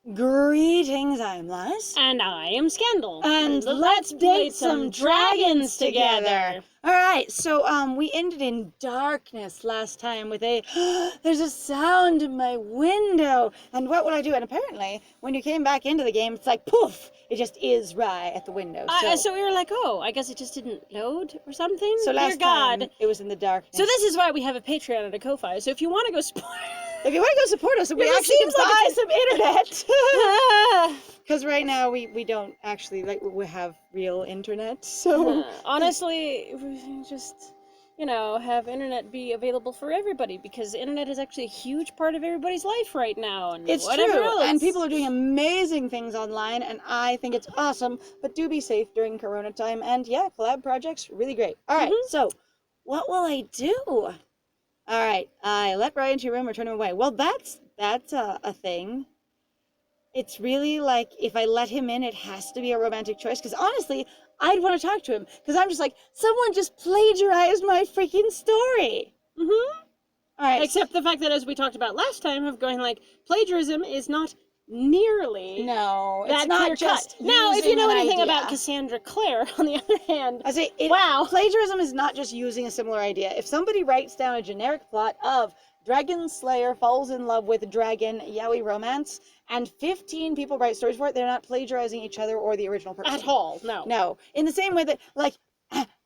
Greetings, I'm Les. And I am Scandal. And let's date some dragons together. Alright, so we ended in darkness last time with a there's a sound in my window. And what would I do? And apparently, when you came back into the game, it's like poof! It just is Rye at the window. So we were like, oh, I guess it just didn't load or something? So last time, it was in the darkness. So this is why we have a Patreon and a Ko-Fi. So if you want to go support... If you want to go support us, we actually can buy some internet. Because right now we don't actually we have real internet. So honestly, we just have internet be available for everybody, because internet is actually a huge part of everybody's life right now. And it's true, and people are doing amazing things online, and I think it's awesome. But do be safe during Corona time, and yeah, collab projects really great. All right, so what will I do? All right, I let Ryan into your room or turn him away. Well, that's a thing. It's really like, if I let him in, it has to be a romantic choice. Because honestly, I'd want to talk to him. Because I'm just like, someone just plagiarized my freaking story. Mm-hmm. All right. Except the fact that, as we talked about last time, of going like, plagiarism is not nearly it's not just now, if you know anything about Cassandra Clare, on the other hand, I say wow, plagiarism is not just using a similar idea. If somebody writes down a generic plot of Dragon Slayer falls in love with dragon yaoi romance, and 15 people write stories for it, they're not plagiarizing each other or the original person at all. No. In the same way that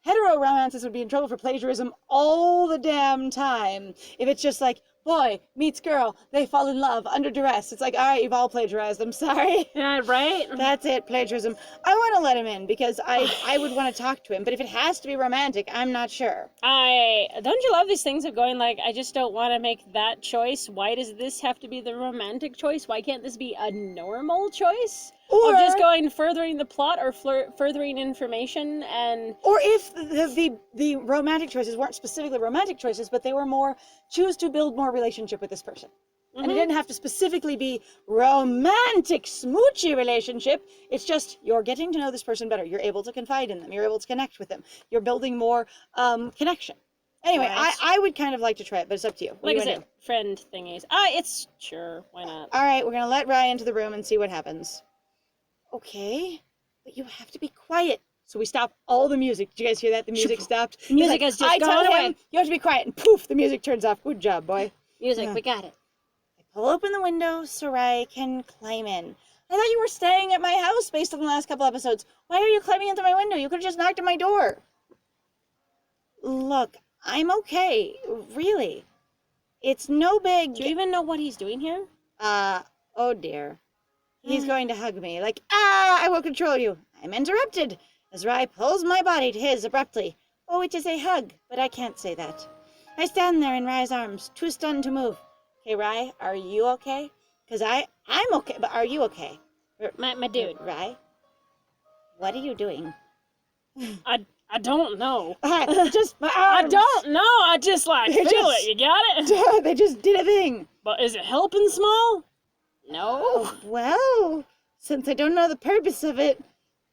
hetero romances would be in trouble for plagiarism all the damn time. If it's just like, boy meets girl, they fall in love under duress. It's like, all right, you've all plagiarized. I'm sorry. Yeah, right? That's it, plagiarism. I want to let him in because I would want to talk to him. But if it has to be romantic, I'm not sure. Don't you love these things of going like, I just don't want to make that choice. Why does this have to be the romantic choice? Why can't this be a normal choice? Or just going furthering the plot or furthering information and... Or if the romantic choices weren't specifically romantic choices, but they were more, choose to build more relationship with this person. Mm-hmm. And it didn't have to specifically be romantic, smoochy relationship. It's just, you're getting to know this person better. You're able to confide in them. You're able to connect with them. You're building more connection. Anyway, right. I would kind of like to try it, but it's up to you. What like I said, friend thingies. It's sure, why not? All right, we're going to let Rye into the room and see what happens. Okay, but you have to be quiet. So we stop all the music. Did you guys hear that? The music stopped. Music has just gone away. You have to be quiet, and poof, the music turns off. Good job, boy. Music, we got it. I pull open the window so Rye can climb in. I thought you were staying at my house based on the last couple episodes. Why are you climbing into my window? You could have just knocked at my door. Look, I'm okay. Really. It's no big... Do you even know what he's doing here? Oh dear. He's going to hug me, like, I will control you. I'm interrupted, as Rye pulls my body to his abruptly. Oh, it is a hug, but I can't say that. I stand there in Rye's arms, too stunned to move. Hey, Rye, are you okay? Because I'm okay, but are you okay? My dude. Rye? What are you doing? I don't know. Just my arms. I don't know. I just feel it. You got it? They just did a thing. But is it helping small? No. Oh, well, since I don't know the purpose of it,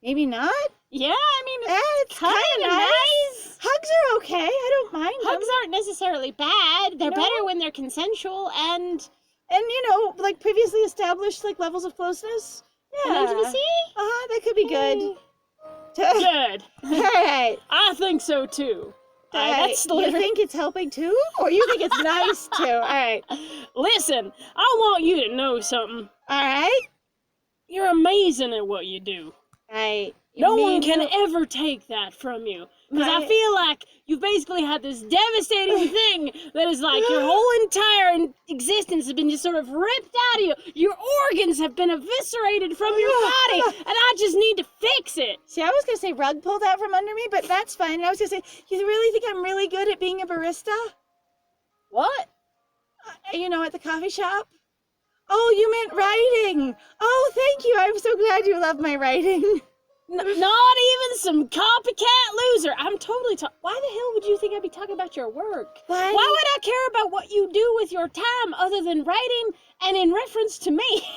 maybe not? Yeah, I mean, it's kind of nice. Hugs are okay. I don't mind Hugs aren't necessarily bad. They're better when they're consensual and like previously established levels of closeness. Yeah. And intimacy? That could be good. Good. All right. I think so, too. You think it's helping too? Or you think it's nice too? All right. Listen, I want you to know something. All right. You're amazing at what you do. No one can ever take that from you. Because I feel like you've basically had this devastating thing that is like your whole entire existence has been just sort of ripped out of you. Your organs have been eviscerated from your body, and I just need to fix it. See, I was going to say rug pulled out from under me, but that's fine. And I was going to say, you really think I'm really good at being a barista? What? At the coffee shop? Oh, you meant writing. Oh, thank you. I'm so glad you love my writing. Not even some copycat loser. I'm totally why the hell would you think I'd be talking about your work? Why would I care about what you do with your time other than writing and in reference to me?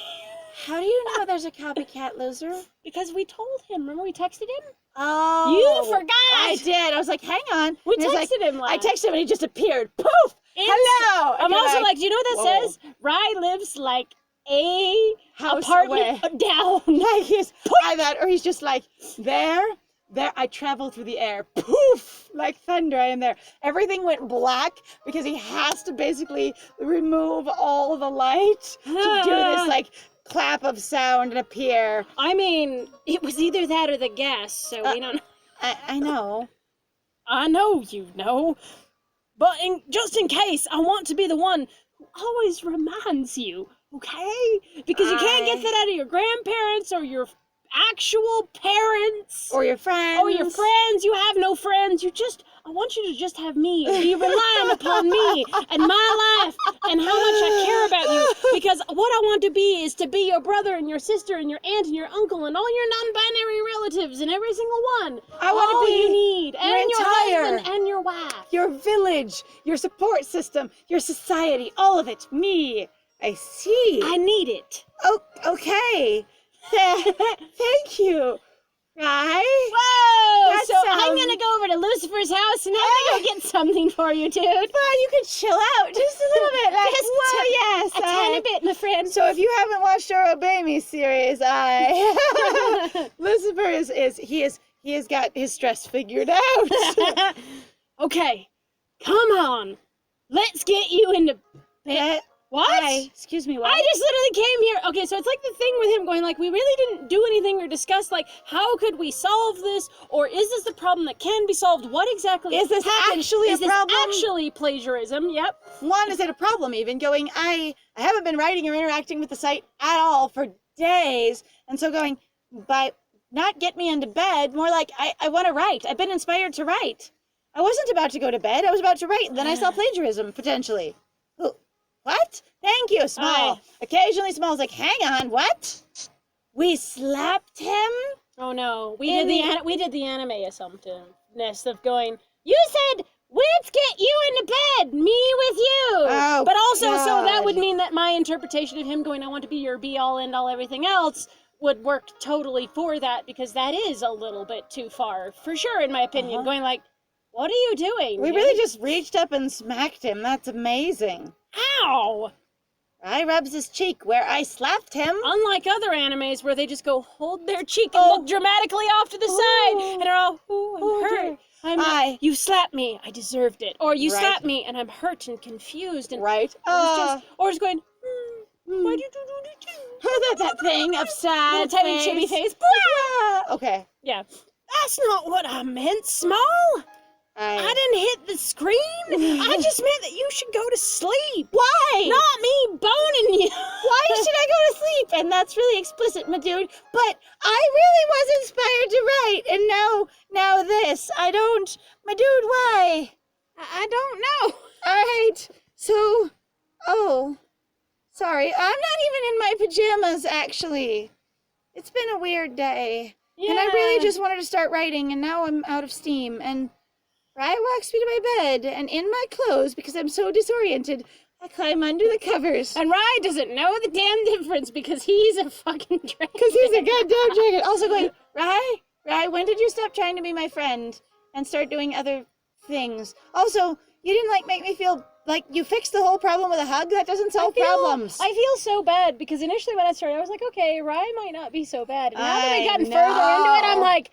How do you know there's a copycat loser? Because we told him. Remember we texted him? Oh. You forgot. I did. I was like, hang on. We texted him I texted him and he just appeared. Poof! Hello! I'm also like, do you know what that says? Rye lives like a house apartment away. down. Like he's either, or he's just like, there, I travel through the air. Poof! Like thunder, I am there. Everything went black because he has to basically remove all the light to do this, like, clap of sound and appear. I mean, it was either that or the gas, so we don't... I know. I know you know. But just in case, I want to be the one who always reminds you, okay? Because you can't get that out of your grandparents or your actual parents. Or your friends. Or your friends. You have no friends. I want you to just have me and be relying upon me and my life and how much I care about you. Because what I want to be is to be your brother and your sister and your aunt and your uncle and all your non-binary relatives and every single one. I want to be you need. And your entire, husband and your wife. Your village, your support system, your society, all of it. Me. I see. I need it. Oh, okay. Thank you. Right? Whoa! So I'm gonna go over to Lucifer's house and I'm gonna go get something for you, dude. Well, you could chill out just a little bit. Like, whoa, yes. A tiny bit, my friend. So if you haven't watched our Obey Me series, Lucifer he has got his stress figured out. Okay, come on. Let's get you into bed. What? Excuse me, what? I just literally came here. Okay, so it's like the thing with him going like, we really didn't do anything or discuss like, how could we solve this? Or is this the problem that can be solved? What exactly is this happened? actually is a problem? Is this actually plagiarism? Yep. One, is it a problem even? Going, I haven't been writing or interacting with the site at all for days. And so going, by not get me into bed, more like, I want to write. I've been inspired to write. I wasn't about to go to bed. I was about to write. Then I saw plagiarism, potentially. What? Thank you, Small. Occasionally Small's like, hang on, what? We slapped him? Oh no, we did the anime assumptiveness of going, you said, let's get you into bed, me with you. Oh, but also, God. so that would mean that my interpretation of him going, I want to be your be-all, end-all, everything else, would work totally for that, because that is a little bit too far, for sure, in my opinion, going like, what are you doing? We really just reached up and smacked him. That's amazing. Ow! I rubs his cheek where I slapped him. Unlike other animes where they just go hold their cheek and look dramatically off to the side and are all, I'm hurt. You slapped me, I deserved it. Or you slapped me and I'm hurt and confused. And or just going, why do you do that thing of sad tiny chibi face. Okay. Yeah. That's not what I meant, Small. I didn't hit the screen. I just meant that you should go to sleep. Why? Not me boning you. Why should I go to sleep? And that's really explicit, my dude. But I really was inspired to write. And now this. My dude, why? I don't know. All right. So, sorry. I'm not even in my pajamas, actually. It's been a weird day. Yeah. And I really just wanted to start writing, and now I'm out of steam. And Rye walks me to my bed, and in my clothes, because I'm so disoriented, I climb under the covers. And Rye doesn't know the damn difference because he's a fucking dragon. Because he's a goddamn dragon. Also going, Rye, when did you stop trying to be my friend and start doing other things? Also, you didn't, make me feel like you fixed the whole problem with a hug? That doesn't solve problems. I feel so bad, because initially when I started, I was like, okay, Rye might not be so bad. And now that I've gotten further into it, I'm like,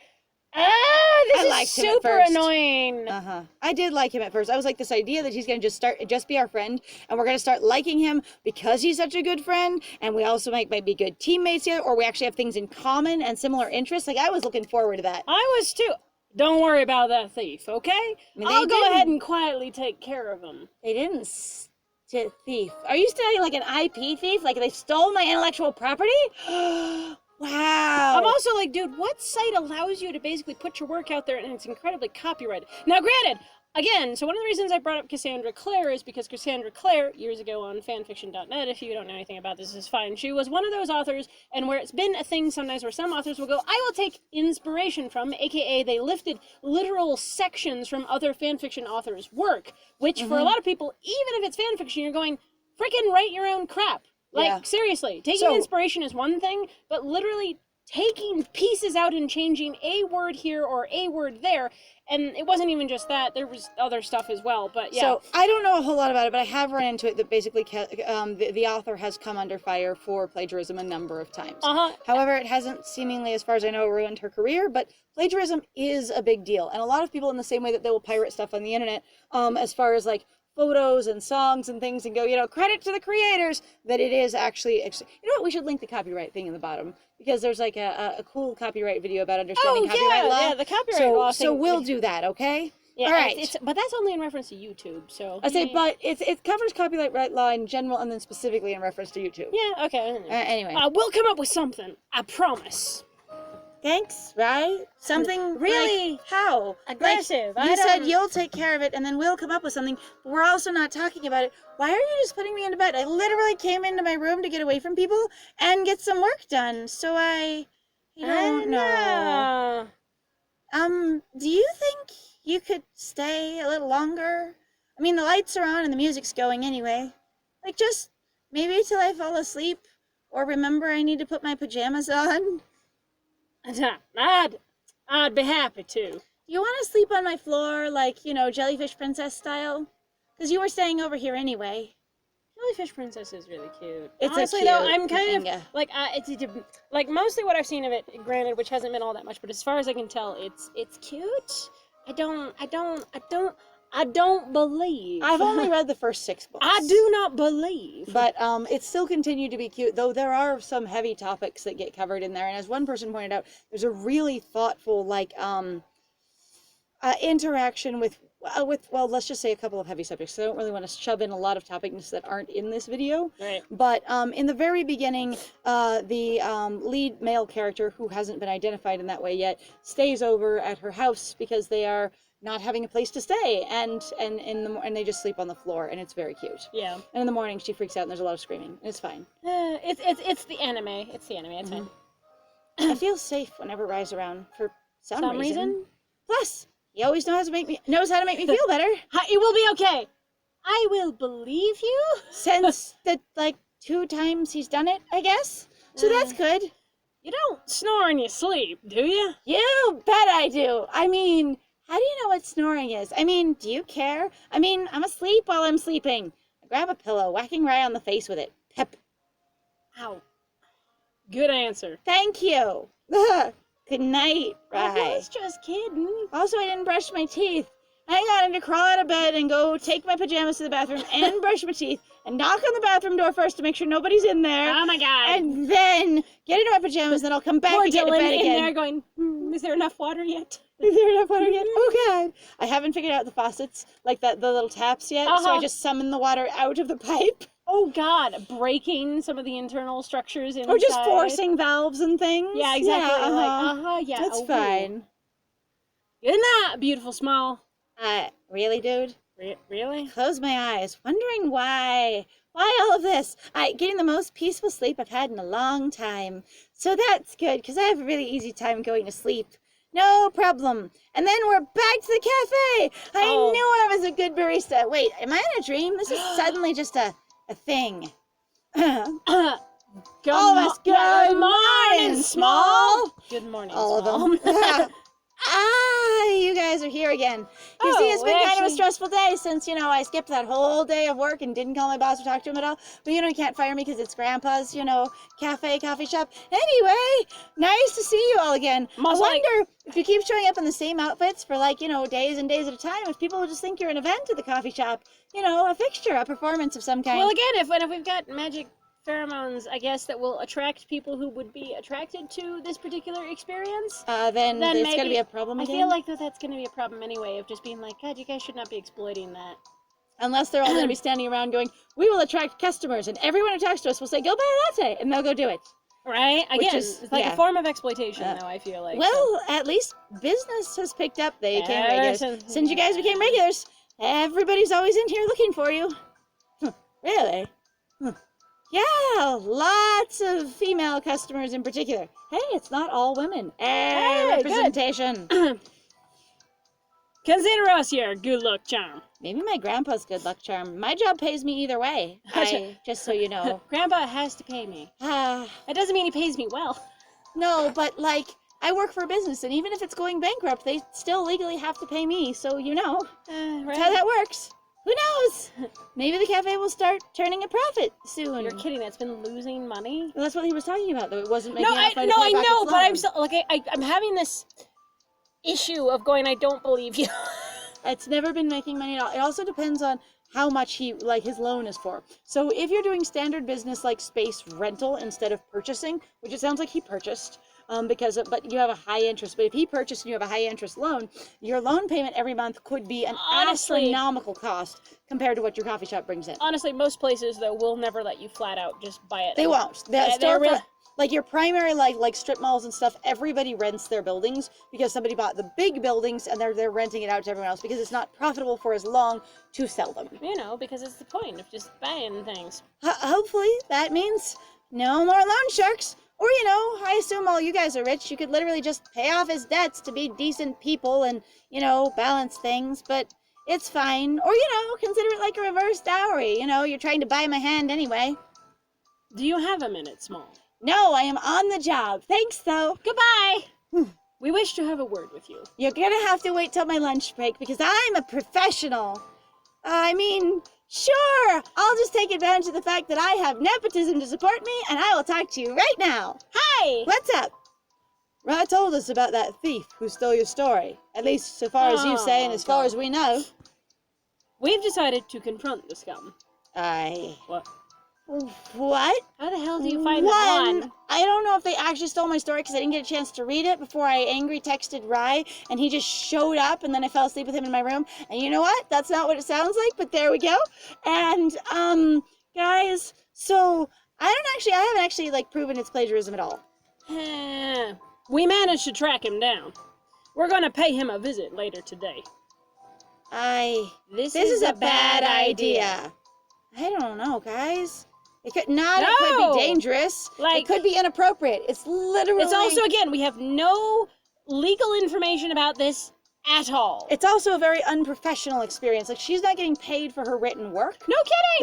this is super annoying. I did like him at first. I was like, this idea that he's going to just be our friend, and we're going to start liking him because he's such a good friend, and we also might be good teammates together, or we actually have things in common and similar interests. I was looking forward to that. I was too. Don't worry about that thief, okay? I'll go ahead and quietly take care of him. They didn't thief. Are you studying like an IP thief? Like they stole my intellectual property? Wow. I'm also like, dude, what site allows you to basically put your work out there and it's incredibly copyrighted? Now, granted, again, so one of the reasons I brought up Cassandra Clare is because Cassandra Clare, years ago on fanfiction.net, if you don't know anything about this, is fine. She was one of those authors, and where it's been a thing sometimes where some authors will go, I will take inspiration from, aka they lifted literal sections from other fanfiction authors' work, which for a lot of people, even if it's fanfiction, you're going, freaking write your own crap. Like, seriously, taking inspiration is one thing, but literally taking pieces out and changing a word here or a word there. And it wasn't even just that. There was other stuff as well, but yeah. So, I don't know a whole lot about it, but I have run into it that basically the author has come under fire for plagiarism a number of times. However, it hasn't seemingly, as far as I know, ruined her career, but plagiarism is a big deal. And a lot of people, in the same way that they will pirate stuff on the internet, as far as like photos and songs and things, and go, you know, credit to the creators, that it is actually, you know what, we should link the copyright thing in the bottom, because there's like a cool copyright video about understanding copyright law. Yeah, the copyright law thing. So we'll do that, okay? Yeah, all right. but that's only in reference to YouTube, so. I say, but it covers copyright law in general, and then specifically in reference to YouTube. Yeah, okay. Anyway. We'll come up with something, I promise. Thanks, right? Something really like, how? Aggressive. Like, you said you'll take care of it, and then we'll come up with something, but we're also not talking about it. Why are you just putting me into bed? I literally came into my room to get away from people and get some work done, so I don't know. Do you think you could stay a little longer? I mean, the lights are on and the music's going anyway. Like, just maybe till I fall asleep, or remember I need to put my pajamas on. I'd be happy to. You want to sleep on my floor, like, you know, Jellyfish Princess style? Because you were staying over here anyway. Jellyfish Princess is really cute. It's honestly, a cute though, I'm kind manga. of like like mostly what I've seen of it. Granted, which hasn't been all that much, but as far as I can tell, it's cute. I don't believe. I've only read the first 6 books. I do not believe. But it still continued to be cute, though there are some heavy topics that get covered in there. And as one person pointed out, there's a really thoughtful, like, interaction with, well, let's just say a couple of heavy subjects. So I don't really want to shove in a lot of topics that aren't in this video. Right. But in the very beginning, the lead male character, who hasn't been identified in that way yet, stays over at her house because they are not having a place to stay, and they just sleep on the floor, and it's very cute. Yeah. And in the morning, she freaks out, and there's a lot of screaming, and it's fine. It's the anime. It's the anime. It's fine. I feel safe whenever Rye's around for some reason. Plus, he always knows how to make me feel better. It will be okay. I will believe you. Since the like 2 times he's done it, I guess. So that's good. You don't snore in your sleep, do you? You bet I do. I mean, how do you know what snoring is? I mean, do you care? I mean, I'm asleep while I'm sleeping. I grab a pillow, whacking Rye on the face with it. Pep. Ow. Good answer. Thank you. Good night, Rye. I was just kidding. Also, I didn't brush my teeth. I got him to crawl out of bed and go take my pajamas to the bathroom and brush my teeth and knock on the bathroom door first to make sure nobody's in there. Oh my god. And then get into my pajamas, then I'll come back Poor and get to Dylan bed again. in there going, is there enough water yet? Is there enough water yet? Oh god. I haven't figured out the faucets, like the little taps yet, so I just summon the water out of the pipe. Oh god, breaking some of the internal structures inside. Or just forcing valves and things. Yeah, exactly. Yeah, That's fine. Good night, beautiful smile. Really, dude? Really? Close my eyes, wondering why. Why all of this? Getting the most peaceful sleep I've had in a long time. So that's good, because I have a really easy time going to sleep. No problem. And then we're back to the cafe. I knew I was a good barista. Wait, am I in a dream? This is suddenly just a thing. Good morning, Small. Good morning, all Small. of them. You guys are here again. You see, it's been kind of a stressful day since, you know, I skipped that whole day of work and didn't call my boss or talk to him at all. But, you know, he can't fire me because it's Grandpa's, you know, coffee shop. Anyway, nice to see you all again. I wonder if you keep showing up in the same outfits for, like, you know, days and days at a time, if people will just think you're an event at the coffee shop. You know, a fixture, a performance of some kind. Well, again, if we've got magic pheromones, I guess, that will attract people who would be attracted to this particular experience, then it's going to be a problem again. I feel like that's going to be a problem anyway, of just being like, God, you guys should not be exploiting that. Unless they're all going to be standing around going, we will attract customers, and everyone who talks to us will say, go buy a latte, and they'll go do it. Right? Again, it's like a form of exploitation, though, I feel like. Well, at least business has picked up. They became regulars. Since you guys became regulars, everybody's always in here looking for you. Really? Yeah, lots of female customers in particular. Hey, it's not all women. Hey, representation. Consider us your good luck charm. Maybe my grandpa's good luck charm. My job pays me either way. Just so you know. Grandpa has to pay me. That doesn't mean he pays me well. No, but, like, I work for a business, and even if it's going bankrupt, they still legally have to pay me, so you know. Right. That's how that works. Who knows? Maybe the cafe will start turning a profit soon. You're kidding, it's been losing money? Well, that's what he was talking about, though. It wasn't making enough money No, to I pay back know, its but I'm loan. still, like, I'm having this issue of going, I don't believe you. It's never been making money at all. It also depends on how much his loan is for. So if you're doing standard business like space rental instead of purchasing, which it sounds like he purchased, but you have a high interest. But if he purchased and you have a high interest loan, your loan payment every month could be an astronomical cost compared to what your coffee shop brings in. Honestly, most places though will never let you flat out just buy it. They won't. Like your primary like strip malls and stuff, everybody rents their buildings because somebody bought the big buildings and they're renting it out to everyone else because it's not profitable for as long to sell them. You know, because it's the point of just buying things. Hopefully that means no more loan sharks. Or, you know, I assume all you guys are rich. You could literally just pay off his debts to be decent people and, you know, balance things. But it's fine. Or, you know, consider it like a reverse dowry. You know, you're trying to buy my hand anyway. Do you have a minute, Small? No, I am on the job. Thanks, though. Goodbye. We wish to have a word with you. You're gonna have to wait till my lunch break because I'm a professional. I mean, sure, I'll just take advantage of the fact that I have nepotism to support me, and I will talk to you right now. Hi! What's up? Rod told us about that thief who stole your story. At least so far as you say, and as far as we know. We've decided to confront the scum. What? How the hell do you find that one? I don't know if they actually stole my story because I didn't get a chance to read it before I angry texted Rye, and he just showed up, and then I fell asleep with him in my room. And you know what? That's not what it sounds like, but there we go. And, guys, so I haven't actually, like, proven it's plagiarism at all. We managed to track him down. We're gonna pay him a visit later today. This is a bad idea. I don't know, guys. It could be dangerous. It could be inappropriate. It's also, again, we have no legal information about this at all. It's also a very unprofessional experience. Like, she's not getting paid for her written work. No kidding!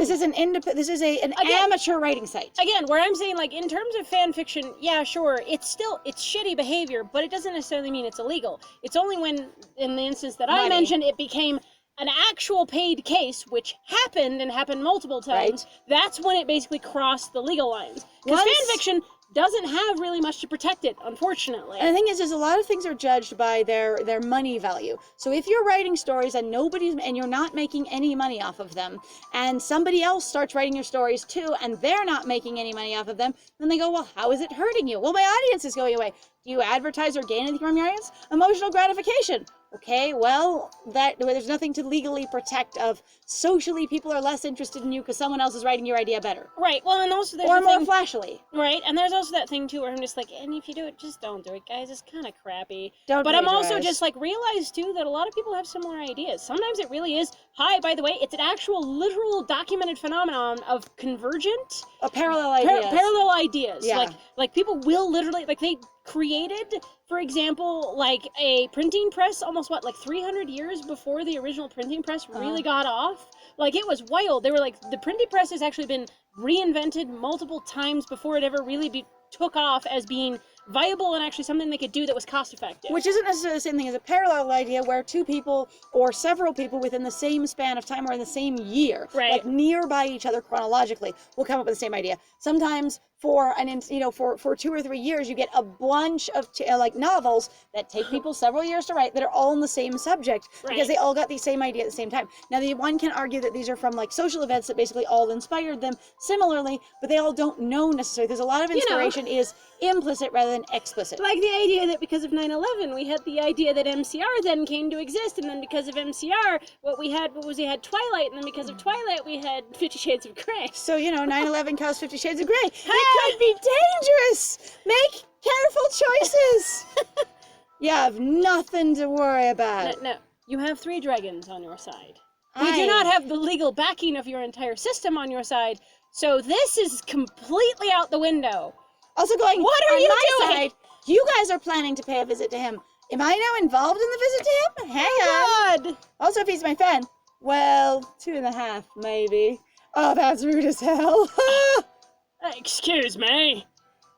This is an amateur writing site. Again, where I'm saying, like, in terms of fan fiction, yeah, sure, it's shitty behavior, but it doesn't necessarily mean it's illegal. It's only when, in the instance that I mentioned, it became an actual paid case, which happened and happened multiple times, that's when it basically crossed the legal lines. Because fan fiction doesn't have really much to protect it, unfortunately. And the thing is a lot of things are judged by their money value. So if you're writing stories and you're not making any money off of them, and somebody else starts writing your stories too, and they're not making any money off of them, then they go, well, how is it hurting you? Well, my audience is going away. Do you advertise or gain anything from your audience? Emotional gratification. Okay, well, there's nothing to legally protect of. Socially, people are less interested in you because someone else is writing your idea better. Right, well, and also there's or more flashily. Right, and there's also that thing, too, where I'm just like, and if you do it, just don't do it, guys. It's kind of crappy. But I'm also just like, realize, too, that a lot of people have similar ideas. Sometimes it really is, by the way, it's an actual, literal, documented phenomenon of convergent... parallel ideas. Parallel ideas. Yeah. Like, people will literally, like, they created, for example, like, a printing press almost, 300 years before the original printing press really got off? Like, it was wild. They were like, the printing press has actually been reinvented multiple times before it ever really took off as being viable and actually something they could do that was cost effective. Which isn't necessarily the same thing as a parallel idea where two people or several people within the same span of time or in the same year, like nearby each other chronologically, will come up with the same idea. Sometimes for 2 or 3 years you get a bunch of novels that take people several years to write that are all on the same subject because they all got the same idea at the same time. Now the one can argue that these are from like social events that basically all inspired them similarly, but they all don't know necessarily. There's a lot of inspiration is implicit rather than explicit. Like the idea that because of 9/11 we had the idea that MCR then came to exist, and then because of MCR we had Twilight, and then because of Twilight we had 50 Shades of Grey. So 9/11 caused 50 Shades of Grey. It could be dangerous. Make careful choices. You have nothing to worry about. No, you have 3 dragons on your side. We do not have the legal backing of your entire system on your side, so this is completely out the window. Also going, what are you doing? Side, you guys are planning to pay a visit to him. Am I now involved in the visit to him? Hang on. God. Also, if he's my fan, well, 2.5 maybe. Oh, that's rude as hell. Excuse me.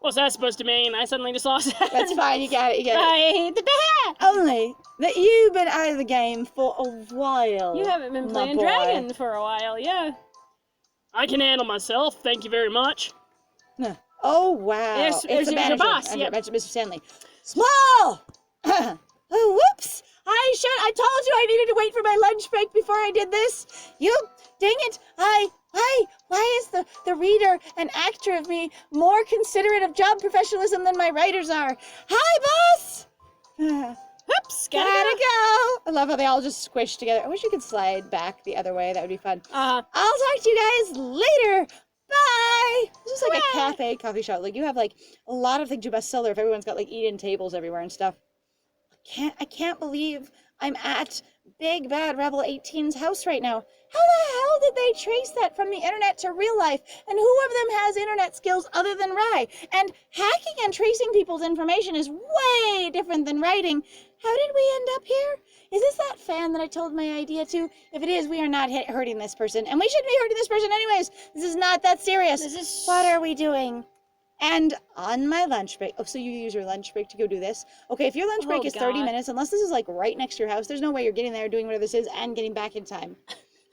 What's that supposed to mean? I suddenly just lost it. That's fine, you got it. I hate the bear! Only that you've been out of the game for a while. You haven't been my playing boy. Dragon for a while, yeah. I can handle myself, thank you very much. Oh, wow. There's the your manager. boss, yep. Mr. Stanley. Small! Oh, whoops! I told you I needed to wait for my lunch break before I did this. Dang it! Why is the reader and actor of me more considerate of job professionalism than my writers are? Hi, boss! Oops, Gotta go! I love how they all just squish together. I wish you could slide back the other way. That would be fun. I'll talk to you guys later. Bye! This is like a cafe coffee shop. Like, you have, like, a lot of things you bestseller if everyone's got, like, eat-in tables everywhere and stuff. I can't believe I'm at Big Bad Rebel 18's house right now. How the hell did they trace that from the internet to real life? And who of them has internet skills other than Rye? And hacking and tracing people's information is way different than writing. How did we end up here? Is this that fan that I told my idea to? If it is, we are not hurting this person. And we shouldn't be hurting this person anyways. This is not that serious. What are we doing? And on my lunch break, so you use your lunch break to go do this? Okay, if your lunch break is 30 minutes, unless this is like right next to your house, there's no way you're getting there, doing whatever this is, and getting back in time.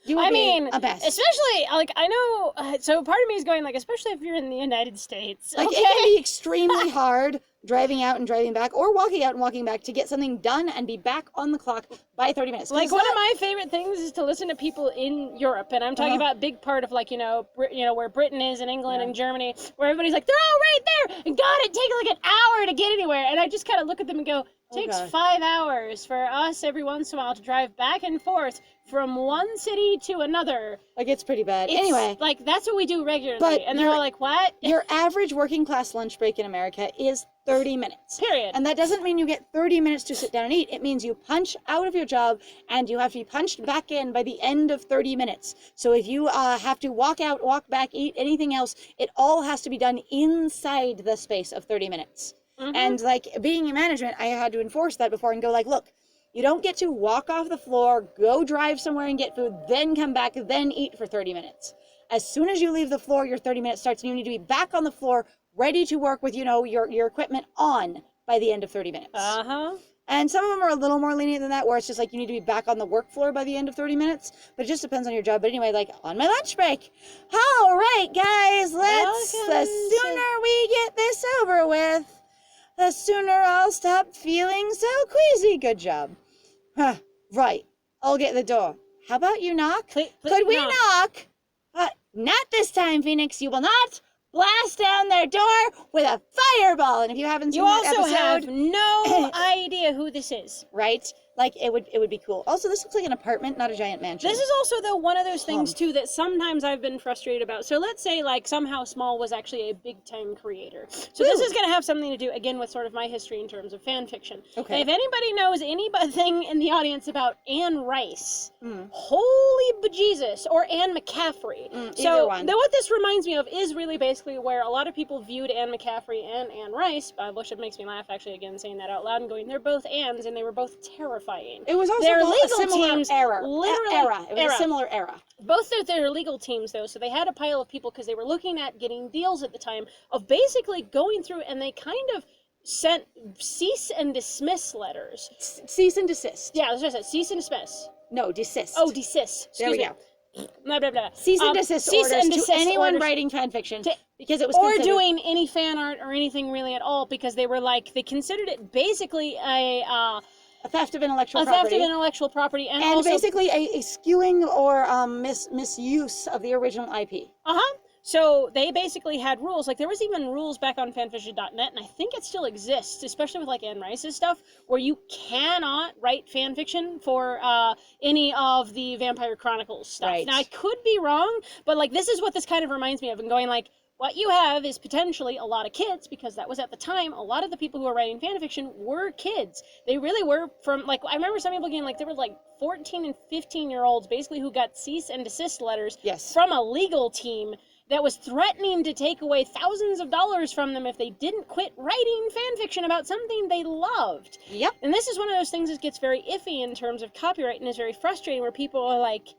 You would be a mess. Especially, like, I know, so part of me is going, like, especially if you're in the United States. Like, it can be extremely hard driving out and driving back, or walking out and walking back to get something done and be back on the clock by 30 minutes. Like, one of my favorite things is to listen to people in Europe, and I'm talking about a big part of, like, where Britain is and England and Germany, where everybody's like, they're all right there, and God, it takes like an hour to get anywhere, and I just kind of look at them and go, it takes 5 hours for us every once in a while to drive back and forth from one city to another. Like, it's pretty bad. Anyway. Like, that's what we do regularly, and they're all like, what? Your average working class lunch break in America is 30 minutes. Period. And that doesn't mean you get 30 minutes to sit down and eat. It means you punch out of your job and you have to be punched back in by the end of 30 minutes. So if you have to walk out, walk back, eat anything else, it all has to be done inside the space of 30 minutes. Mm-hmm. And like, being in management, I had to enforce that before and go like, look, you don't get to walk off the floor, go drive somewhere and get food, then come back, then eat for 30 minutes. As soon as you leave the floor, your 30 minutes starts, and you need to be back on the floor, ready to work with, your equipment on by the end of 30 minutes. Uh-huh. And some of them are a little more lenient than that, where it's just like you need to be back on the work floor by the end of 30 minutes. But it just depends on your job. But anyway, like, on my lunch break. All right, guys, the sooner we get this over with, the sooner I'll stop feeling so queasy. Good job. Right. I'll get the door. How about you knock? Could we knock? Not this time, Phoenix. You will not blast down their door with a fireball. And if you haven't seen that episode, you also have no idea who this is. Right? Like, it would be cool. Also, this looks like an apartment, not a giant mansion. This is also, though, one of those things, too, that sometimes I've been frustrated about. So let's say, like, somehow Small was actually a big-time creator. So this is going to have something to do, again, with sort of my history in terms of fan fiction. Okay. If anybody knows anything in the audience about Anne Rice, holy bejesus, or Anne McCaffrey. Either one. What this reminds me of is really basically where a lot of people viewed Anne McCaffrey and Anne Rice, which it makes me laugh, actually, again, saying that out loud and going, they're both Annes, and they were both terrifying. It was also a similar era. It was a similar era. Both of their legal teams, though, so they had a pile of people because they were looking at getting deals at the time of basically going through, and they kind of sent cease and dismiss letters. Cease and desist. Yeah, that's what I said. Cease and dismiss. No, desist. Oh, desist. There we go. Blah, blah, blah. Cease and desist orders to anyone writing fan fiction, because it was or doing any fan art or anything really at all, because they were like, they considered it basically a theft of intellectual property. A theft of intellectual property, and also basically a skewing or misuse of the original IP. So they basically had rules. Like, there was even rules back on fanfiction.net, and I think it still exists, especially with, like, Anne Rice's stuff, where you cannot write fan fiction for any of the Vampire Chronicles stuff. Right. Now, I could be wrong, but, like, this is what this kind of reminds me of, and going, like, what you have is potentially a lot of kids, because that was at the time, a lot of the people who were writing fanfiction were kids. They really were from, like, I remember some people getting, like, there were, like, 14 and 15-year-olds, basically, who got cease and desist letters from a legal team that was threatening to take away thousands of dollars from them if they didn't quit writing fanfiction about something they loved. Yep. And this is one of those things that gets very iffy in terms of copyright and is very frustrating, where people are like,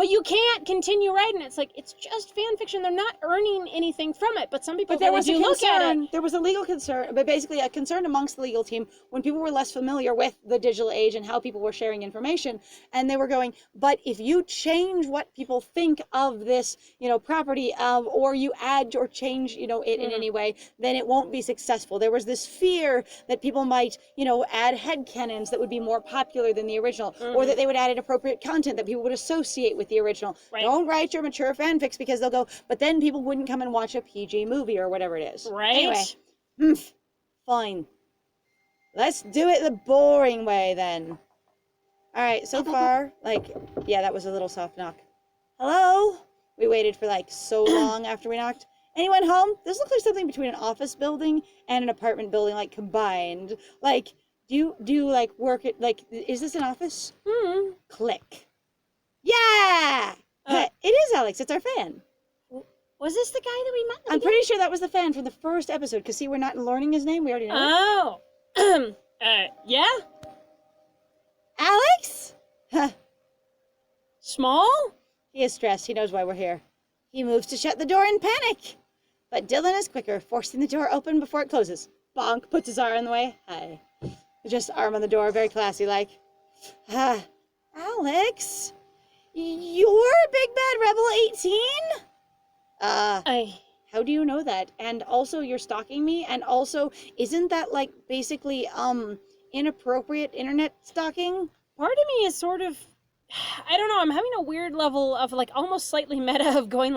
but you can't continue writing it. It's like, it's just fan fiction. They're not earning anything from it. But some people But there was do look at it. There was a legal concern, but basically a concern amongst the legal team when people were less familiar with the digital age and how people were sharing information. And they were going, but if you change what people think of this, property or you add or change, it in any way, then it won't be successful. There was this fear that people might, add headcanons that would be more popular than the original, or that they would add inappropriate content that people would associate with the original. Right. Don't write your mature fanfics because they'll go, but then people wouldn't come and watch a PG movie or whatever it is. Right. Anyway, fine. Let's do it the boring way then. All right, so far, that was a little soft knock. Hello? We waited for so long after we knocked. Anyone home? This looks like something between an office building and an apartment building, combined. Do you work at, is this an office? Click. Yeah! It is Alex, it's our fan. Was this the guy that we met? I'm pretty sure that was the fan from the first episode, because see, we're not learning his name, we already know it. Yeah? Alex? Small? He is stressed, he knows why we're here. He moves to shut the door in panic. But Dylan is quicker, forcing the door open before it closes. Bonk, puts his arm in the way. Hi. Just arm on the door, very classy-like. Alex? You're Big Bad Rebel 18? How do you know that? And also, you're stalking me? And also, isn't that, basically, inappropriate internet stalking? Part of me is sort of, I don't know, I'm having a weird level of, almost slightly meta of going,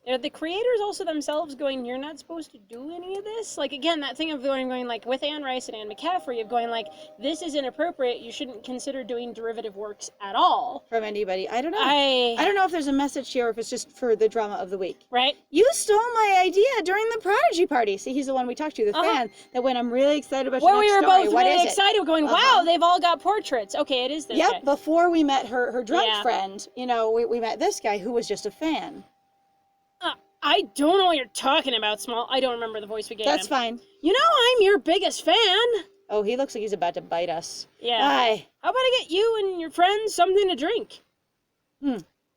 are the creators also themselves going, you're not supposed to do any of this? Again, that thing of going, with Anne Rice and Anne McCaffrey, of going, this is inappropriate, you shouldn't consider doing derivative works at all. From anybody. I don't know. I don't know if there's a message here or if it's just for the drama of the week. Right. You stole my idea during the Prodigy party. See, he's the one we talked to, the fan, that when I'm really excited about your next story. Where we were both really excited, going, wow, they've all got portraits. Okay, it is this guy. Before we met her drunk friend, we met this guy who was just a fan. I don't know what you're talking about, Small. I don't remember the voice we gave him. That's fine. I'm your biggest fan. Oh, he looks like he's about to bite us. Yeah. Hi. How about I get you and your friends something to drink?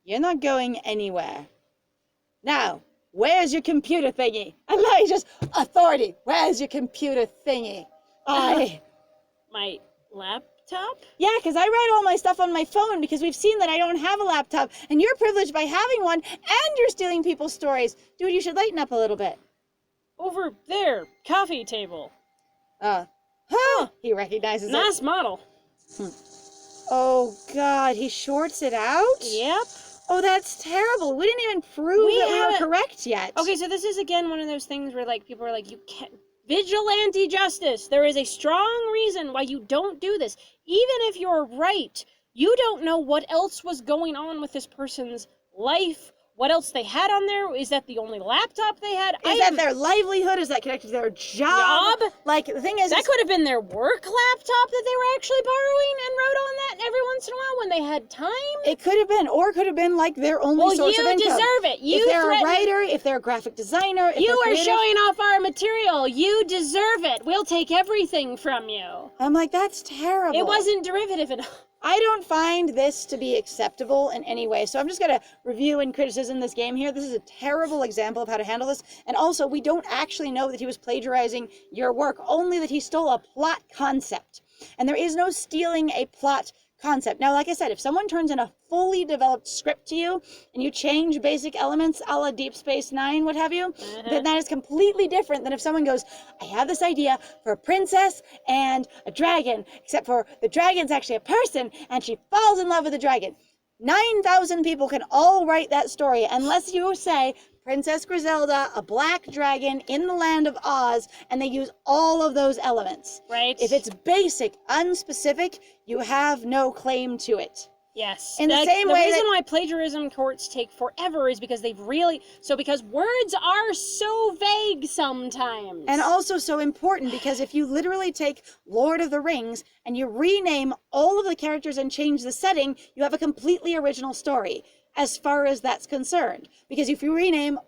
You're not going anywhere. Now, where's your computer thingy? Elijah's authority. Where's your computer thingy? My laptop? Yeah, because I write all my stuff on my phone because we've seen that I don't have a laptop, and you're privileged by having one, and you're stealing people's stories. Dude, you should lighten up a little bit. Over there, coffee table. He recognizes it. Nice model. Oh, God, he shorts it out? Yep. Oh, that's terrible. We didn't even prove that we were correct yet. Okay, so this is, again, one of those things where, people are you can't... Vigilante justice. There is a strong reason why you don't do this. Even if you're right, you don't know what else was going on with this person's life, what else they had on there. Is that the only laptop they had? Is that their livelihood? Is that connected to their job? The thing is... That could have been their work laptop that they were actually borrowing and wrote on that every once in a while when they had time? It could have been, or it could have been, their only source of income. You deserve it. If they're a writer, if they're a graphic designer, if you they're are showing off our material. You deserve it. We'll take everything from you. I'm that's terrible. It wasn't derivative enough. I don't find this to be acceptable in any way. So I'm just going to review and criticism this game here. This is a terrible example of how to handle this. And also, we don't actually know that he was plagiarizing your work, only that he stole a plot concept. And there is no stealing a plot concept. Now, like I said, if someone turns in a fully developed script to you and you change basic elements a la Deep Space Nine, what have you, then that is completely different than if someone goes, I have this idea for a princess and a dragon, except for the dragon's actually a person and she falls in love with the dragon. 9,000 people can all write that story unless you say Princess Griselda, a black dragon in the land of Oz, and they use all of those elements. Right. If it's basic, unspecific, you have no claim to it. Yes. In the same way, the reason why plagiarism courts take forever is because because words are so vague sometimes. And also so important because if you literally take Lord of the Rings and you rename all of the characters and change the setting, you have a completely original story as far as that's concerned. Because if you rename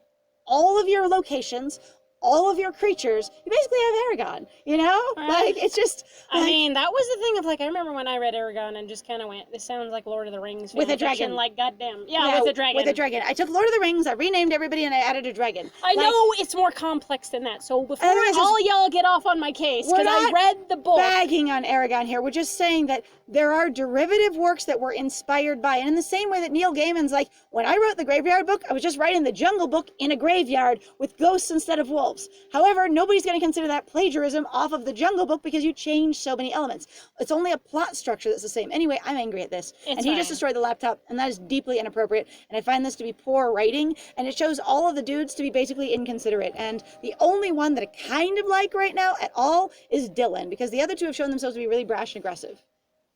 all of your locations, all of your creatures, you basically have Aragon, you know? Like, it's just... I mean, that was the thing of, like, I remember when I read Aragon and just kind of went, this sounds like Lord of the Rings with a dragon. Like, goddamn. Yeah, with a dragon. With a dragon. I took Lord of the Rings, I renamed everybody, and I added a dragon. I know it's more complex than that, so before all y'all get off on my case, because I read the book. We're not bagging on Aragon here, we're just saying that there are derivative works that were inspired by, and in the same way that Neil Gaiman's like, when I wrote the Graveyard book, I was just writing the Jungle book in a graveyard with ghosts instead of wolves. However, nobody's going to consider that plagiarism off of the Jungle book because you changed so many elements. It's only a plot structure that's the same. Anyway, I'm angry at this. And he just destroyed the laptop, and that is deeply inappropriate, and I find this to be poor writing, and it shows all of the dudes to be basically inconsiderate, and the only one that I kind of like right now at all is Dylan, because the other two have shown themselves to be really brash and aggressive.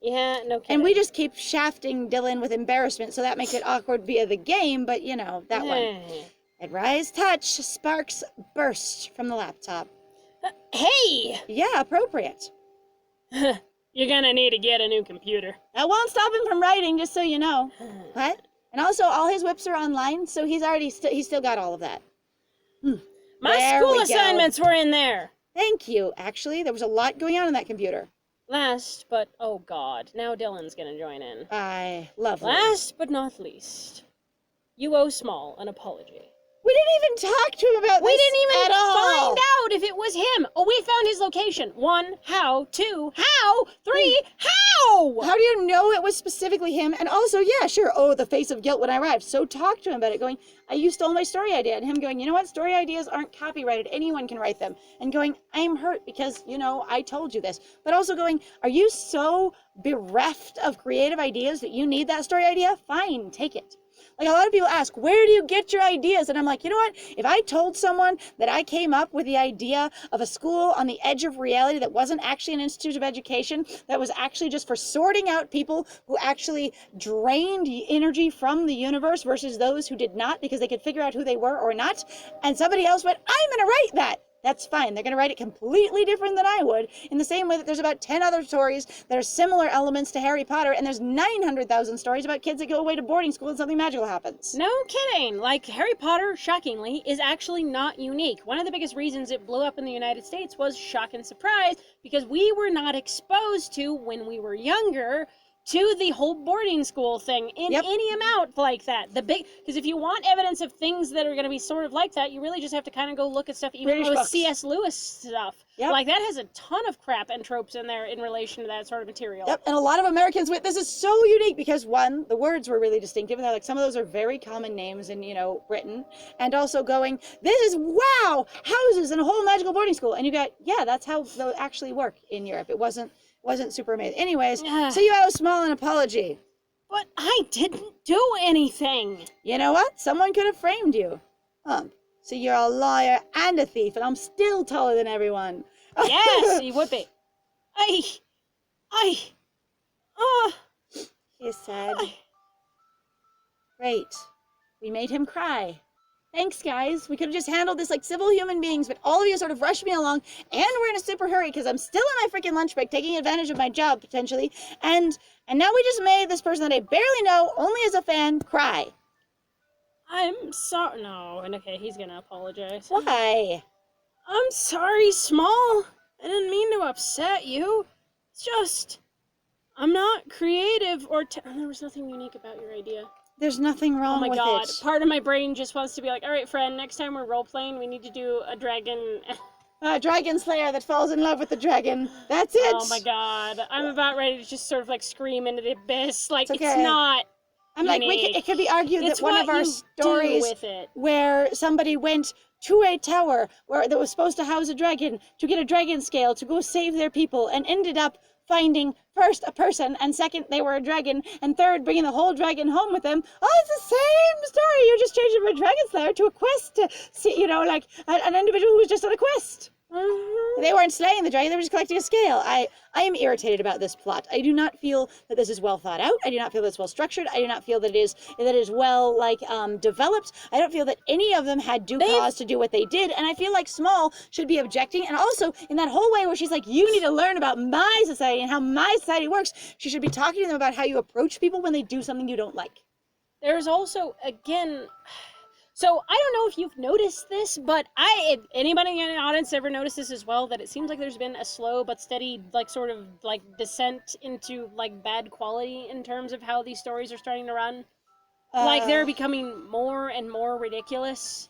Yeah, no kidding. And we just keep shafting Dylan with embarrassment, so that makes it awkward via the game, but you know, that one. At Rise Touch, sparks burst from the laptop. Hey! Yeah, appropriate. You're gonna need to get a new computer. That won't stop him from writing, just so you know. What? And also, all his whips are online, so he's still got all of that. My school assignments were in there. Thank you. Actually, there was a lot going on that computer. Last, but oh god, now Dylan's gonna join in. Lovely. Last but not least, you owe Small an apology. We didn't even talk to him about this. We didn't even find out if it was him. Oh, we found his location. 1, how? 2, how? 3, how? How do you know it was specifically him? And also, yeah, sure. Oh, the face of guilt when I arrived. So talk to him about it, going, you stole my story idea. And him going, you know what? Story ideas aren't copyrighted. Anyone can write them. And going, I'm hurt because, you know, I told you this. But also going, are you so bereft of creative ideas that you need that story idea? Fine, take it. Like, a lot of people ask, where do you get your ideas? And I'm like, you know what? If I told someone that I came up with the idea of a school on the edge of reality that wasn't actually an institute of education, that was actually just for sorting out people who actually drained energy from the universe versus those who did not because they could figure out who they were or not, and somebody else went, I'm going to write that. That's fine. They're going to write it completely different than I would, in the same way that there's about 10 other stories that are similar elements to Harry Potter, and there's 900,000 stories about kids that go away to boarding school and something magical happens. No kidding. Like, Harry Potter, shockingly, is actually not unique. One of the biggest reasons it blew up in the United States was shock and surprise, because we were not exposed to, when we were younger, to the whole boarding school thing in any amount like that. Because if you want evidence of things that are going to be sort of like that, you really just have to kind of go look at stuff, even with C.S. Lewis stuff. Yep. Like, that has a ton of crap and tropes in there in relation to that sort of material. Yep, and a lot of Americans went, this is so unique because, one, the words were really distinctive, and they're like, some of those are very common names in, you know, Britain, and also going, this is, wow, houses and a whole magical boarding school. And you got, yeah, that's how they actually work in Europe. It wasn't super amazing. Anyways, so you owe Small an apology. But I didn't do anything. You know what? Someone could have framed you. So you're a liar and a thief, and I'm still taller than everyone. Yes, you would be. He said. Great. We made him cry. Thanks, guys. We could have just handled this like civil human beings, but all of you sort of rushed me along, and we're in a super hurry because I'm still on my freaking lunch break, taking advantage of my job, potentially, and now we just made this person that I barely know, only as a fan, cry. I'm sorry. No, and okay, he's gonna apologize. Why? I'm sorry, Small. I didn't mean to upset you. It's just, I'm not creative or there was nothing unique about your idea. There's nothing wrong with it. Oh my god, part of my brain just wants to be like, alright friend, next time we're role-playing, we need to do a dragon. A dragon slayer that falls in love with the dragon. That's it! Oh my god, I'm about ready to just sort of like scream into the abyss. Like, it's not I'm unique. Like, it could be argued that one of our stories where somebody went to a tower that was supposed to house a dragon to get a dragon scale to go save their people and ended up finding first a person, and second they were a dragon, and third bringing the whole dragon home with them. Oh, it's the same story. You just changed it from a dragon slayer to a quest to see, you know, like an individual who was just on a quest. Mm-hmm. They weren't slaying the dragon, they were just collecting a scale. I am irritated about this plot. I do not feel that this is well thought out. I do not feel that it's well structured. I do not feel that it is well developed. I don't feel that any of them had due cause to do what they did, and I feel like Small should be objecting, and also in that whole way where she's like, you need to learn about my society and how my society works, she should be talking to them about how you approach people when they do something you don't like. There's also, again, So I don't know if you've noticed this, but if anybody in the audience ever noticed this as well, that it seems like there's been a slow but steady, like, sort of, like, descent into, like, bad quality in terms of how these stories are starting to run. Like, they're becoming more and more ridiculous.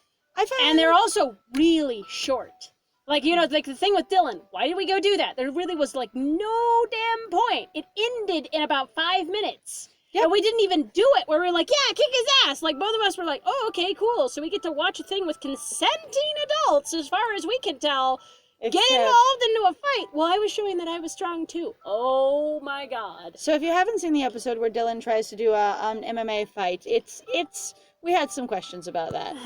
And they're also really short. Like, you know, like the thing with Dylan, why did we go do that? There really was, like, no damn point. It ended in about 5 minutes. Yep. And we didn't even do it where we were like, yeah, kick his ass. Like, both of us were like, oh, okay, cool. So we get to watch a thing with consenting adults, as far as we can tell, get involved into a fight. Well, I was showing that I was strong, too. Oh, my God. So if you haven't seen the episode where Dylan tries to do an MMA fight, we had some questions about that.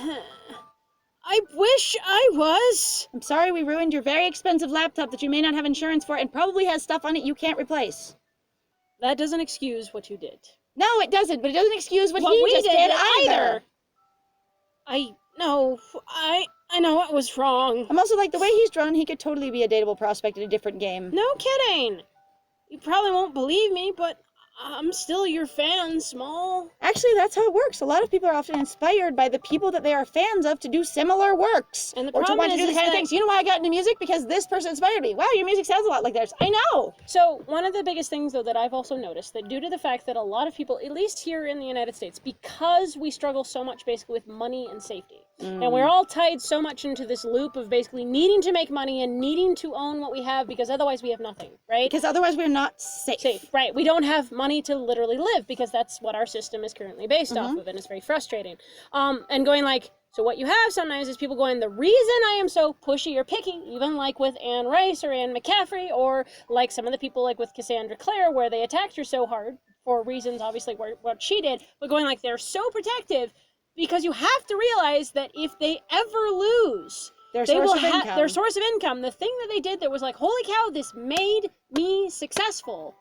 I wish I was. I'm sorry we ruined your very expensive laptop that you may not have insurance for and probably has stuff on it you can't replace. That doesn't excuse what you did. No, it doesn't, but it doesn't excuse what he just did either. I know it was wrong. I'm also like, the way he's drawn, he could totally be a dateable prospect in a different game. No kidding. You probably won't believe me, but I'm still your fan, Small. Actually, that's how it works. A lot of people are often inspired by the people that they are fans of to do similar works. And the or to problem want to do the kind of things. You know why I got into music? Because this person inspired me. Wow, your music sounds a lot like theirs. I know! So, one of the biggest things, though, that I've also noticed, that due to the fact that a lot of people, at least here in the United States, because we struggle so much basically with money and safety, and we're all tied so much into this loop of basically needing to make money and needing to own what we have, because otherwise we have nothing, right? Because otherwise we're not safe. Right. We don't have money to literally live, because that's what our system is currently based off of, and it's very frustrating. And going like, so what you have sometimes is people going, the reason I am so pushy or picky, even like with Anne Rice or Anne McCaffrey, or like some of the people like with Cassandra Clare, where they attacked her so hard for reasons obviously what she did, but going like, they're so protective, because you have to realize that if they ever lose their source of income, the thing that they did that was like, holy cow, this made me successful,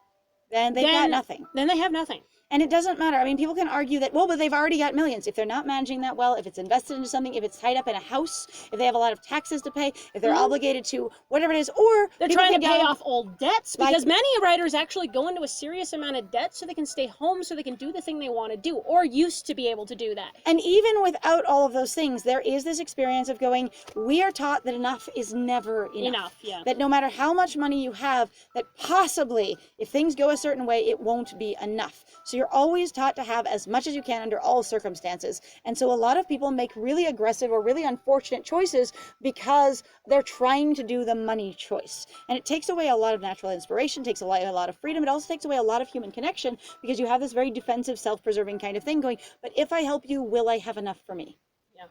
then they've got nothing. Then they have nothing. And it doesn't matter. I mean, people can argue that, well, but they've already got millions. If they're not managing that well, if it's invested into something, if it's tied up in a house, if they have a lot of taxes to pay, if they're obligated to whatever it is, or they're trying to pay off old debts, because many writers actually go into a serious amount of debt so they can stay home, so they can do the thing they want to do, or used to be able to do that. And even without all of those things, there is this experience of going, we are taught that enough is never enough. Yeah. That no matter how much money you have, that possibly, if things go a certain way, it won't be enough. So you're always taught to have as much as you can under all circumstances. And so a lot of people make really aggressive or really unfortunate choices because they're trying to do the money choice. And it takes away a lot of natural inspiration, takes away a lot of freedom. It also takes away a lot of human connection, because you have this very defensive, self-preserving kind of thing going, but if I help you, will I have enough for me? Yeah.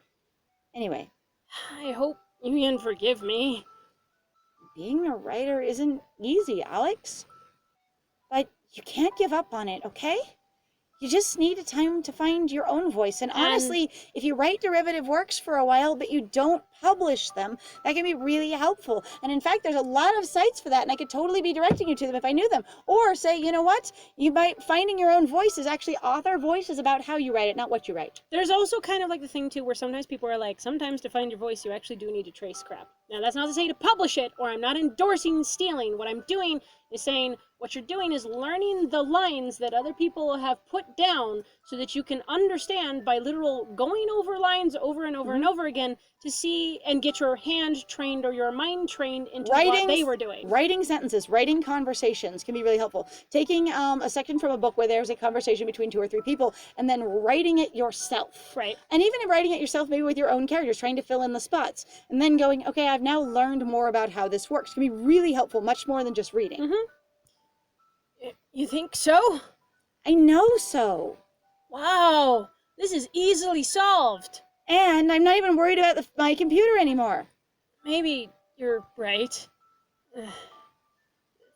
Anyway. I hope you can forgive me. Being a writer isn't easy, Alex. But you can't give up on it, okay? You just need a time to find your own voice. And honestly, if you write derivative works for a while, but you don't publish them, that can be really helpful. And in fact, there's a lot of sites for that, and I could totally be directing you to them if I knew them. Or say, you know what? Finding your own voice is actually author voices about how you write it, not what you write. There's also kind of like the thing, too, where sometimes people are like, sometimes to find your voice, you actually do need to trace crap. Now, that's not to say to publish it, or I'm not endorsing stealing. What I'm doing is saying, what you're doing is learning the lines that other people have put down, so that you can understand by literal going over lines over and over and over again to see and get your hand trained or your mind trained into what they were doing. Writing sentences, writing conversations can be really helpful. Taking a section from a book where there's a conversation between 2 or 3 people and then writing it yourself. Right. And even writing it yourself, maybe with your own characters, trying to fill in the spots. And then going, okay, I've now learned more about how this works. Can be really helpful, much more than just reading. You think so? I know so. Wow, this is easily solved. And I'm not even worried about my computer anymore. Maybe you're right.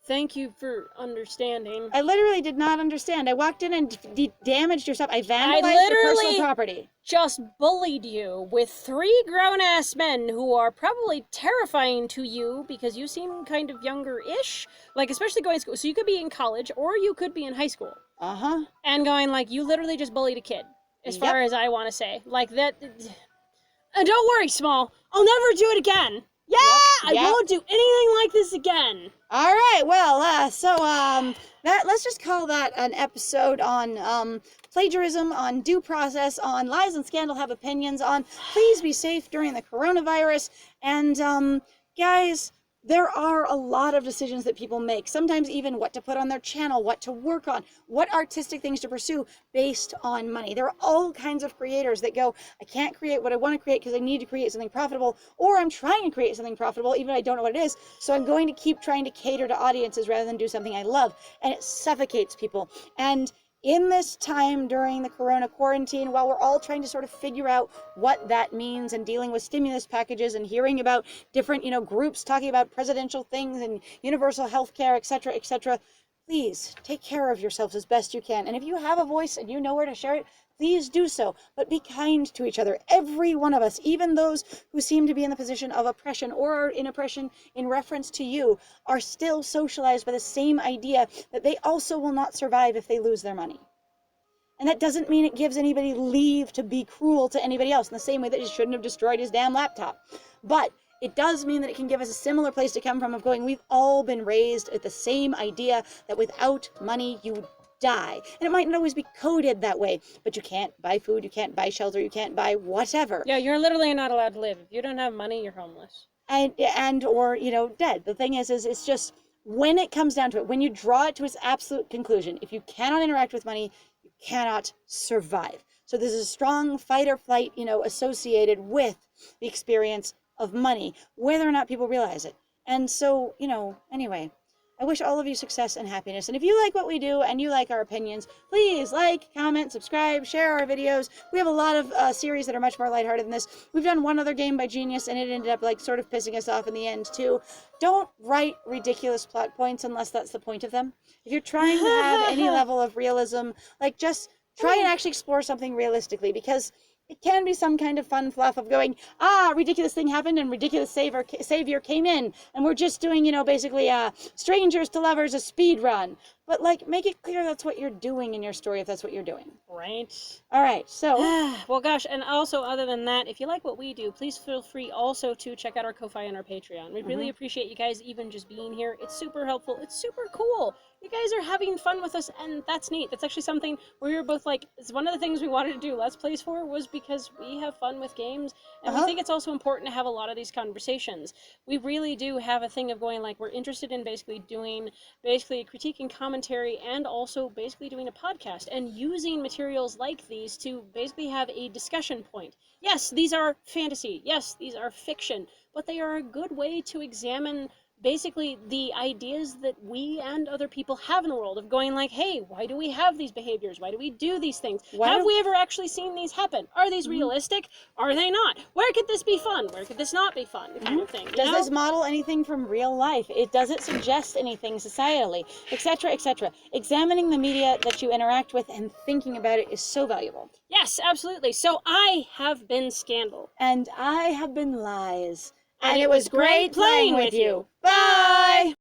Thank you for understanding. I literally did not understand. I walked in and damaged your stuff. I vandalized your personal property. Just bullied you with 3 grown-ass men who are probably terrifying to you because you seem kind of younger-ish. Like, especially going to school. So you could be in college or you could be in high school. And going like, you literally just bullied a kid. As far as I want to say. Like that. Don't worry, Small. I'll never do it again. Yeah, I won't do anything like this again. All right, well, let's just call that an episode on plagiarism, on due process, on lies and scandal have opinions, on please be safe during the coronavirus. And guys, there are a lot of decisions that people make, sometimes even what to put on their channel, what to work on, what artistic things to pursue based on money. There are all kinds of creators that go, I can't create what I want to create because I need to create something profitable, or I'm trying to create something profitable even if I don't know what it is, so I'm going to keep trying to cater to audiences rather than do something I love, and it suffocates people. And in this time during the corona quarantine, while we're all trying to sort of figure out what that means and dealing with stimulus packages and hearing about different, groups talking about presidential things and universal health care, etc., please take care of yourselves as best you can. And if you have a voice and you know where to share it, please do so. But be kind to each other. Every one of us, even those who seem to be in the position of oppression or are in oppression in reference to you, are still socialized by the same idea that they also will not survive if they lose their money. And that doesn't mean it gives anybody leave to be cruel to anybody else in the same way that he shouldn't have destroyed his damn laptop. But it does mean that it can give us a similar place to come from of going, we've all been raised at the same idea that without money you die. And it might not always be coded that way, but you can't buy food, you can't buy shelter, you can't buy whatever. Yeah, you're literally not allowed to live. If you don't have money, you're homeless. And or, dead. The thing is it's just, when it comes down to it, when you draw it to its absolute conclusion, if you cannot interact with money, you cannot survive. So there's a strong fight or flight, associated with the experience of money, whether or not people realize it. And so, anyway, I wish all of you success and happiness. And if you like what we do and you like our opinions, please like, comment, subscribe, share our videos. We have a lot of series that are much more lighthearted than this. We've done one other game by Genius, and it ended up sort of pissing us off in the end too. Don't write ridiculous plot points unless that's the point of them. If you're trying to have any level of realism, just try and actually explore something realistically, because it can be some kind of fun fluff of going, ridiculous thing happened and ridiculous savior came in, and we're just doing, basically strangers to lovers, a speed run. But make it clear that's what you're doing in your story if that's what you're doing. Right. All right, so. Well, gosh, and also other than that, if you like what we do, please feel free also to check out our Ko-Fi and our Patreon. We really appreciate you guys even just being here. It's super helpful. It's super cool. You guys are having fun with us, and that's neat. That's actually something where we were both it's one of the things we wanted to do Let's Plays for was because we have fun with games, and we think it's also important to have a lot of these conversations. We really do have a thing of going, we're interested in basically critiquing commentary and also basically doing a podcast and using materials like these to basically have a discussion point. Yes, these are fantasy. Yes, these are fiction, but they are a good way to examine basically the ideas that we and other people have in the world of going hey, why do we have these behaviors? Why do we do these things? Have we ever actually seen these happen? Are these realistic? Are they not? Where could this be fun? Where could this not be fun? Kind of thing. Does this model anything from real life? It doesn't suggest anything societally, etc., etc. Examining the media that you interact with and thinking about it is so valuable. Yes, absolutely. So I have been Scandal. And I have been Lies. And it was great playing with you. Bye!